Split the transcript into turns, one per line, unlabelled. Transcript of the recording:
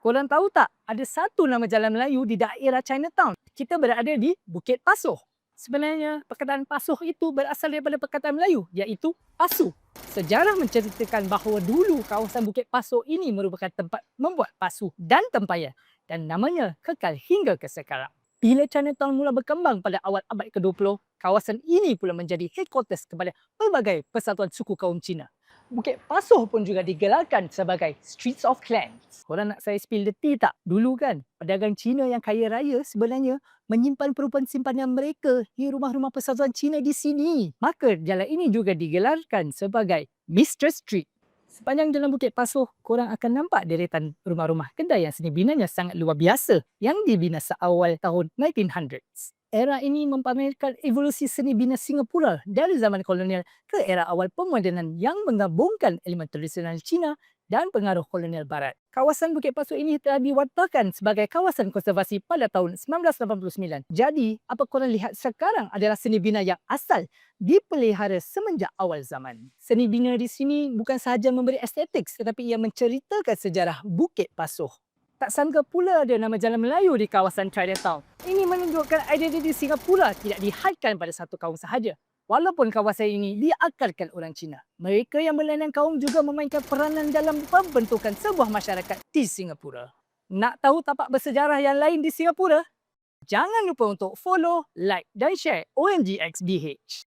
Korang tahu tak, ada satu nama jalan Melayu di daerah Chinatown. Kita berada di Bukit Pasuh. Sebenarnya, perkataan Pasuh itu berasal daripada perkataan Melayu, iaitu pasu. Sejarah menceritakan bahawa dulu kawasan Bukit Pasuh ini merupakan tempat membuat pasu dan tempayan, dan namanya kekal hingga ke sekarang. Bila Chinatown mula berkembang pada awal abad ke-20, kawasan ini pula menjadi headquarters kepada pelbagai persatuan suku kaum Cina. Bukit Pasuh pun juga digelarkan sebagai Streets of Clans. Korang nak saya spill the tea tak? Dulu kan, pedagang Cina yang kaya raya sebenarnya menyimpan perubatan simpanan mereka di rumah-rumah persatuan Cina di sini. Maka jalan ini juga digelarkan sebagai Mr. Street. Sepanjang jalan Bukit Pasuh, korang akan nampak deretan rumah-rumah kedai yang seni binanya sangat luar biasa yang dibina seawal tahun 1900s. Era ini mempamerkan evolusi seni bina Singapura dari zaman kolonial ke era awal pemodenan yang menggabungkan elemen tradisional Cina dan pengaruh kolonial barat. Kawasan Bukit Pasuh ini telah diwartakan sebagai kawasan konservasi pada tahun 1989. Jadi, apa korang lihat sekarang adalah seni bina yang asal dipelihara semenjak awal zaman. Seni bina di sini bukan sahaja memberi estetik tetapi ia menceritakan sejarah Bukit Pasuh. Tak sangka pula ada nama jalan Melayu di kawasan Chinatown. Ini menunjukkan identiti Singapura tidak dihadkan pada satu kaum sahaja. Walaupun kawasan ini diakalkan orang Cina, mereka yang berlainan kaum juga memainkan peranan dalam pembentukan sebuah masyarakat di Singapura. Nak tahu tapak bersejarah yang lain di Singapura? Jangan lupa untuk follow, like dan share OMGXBH.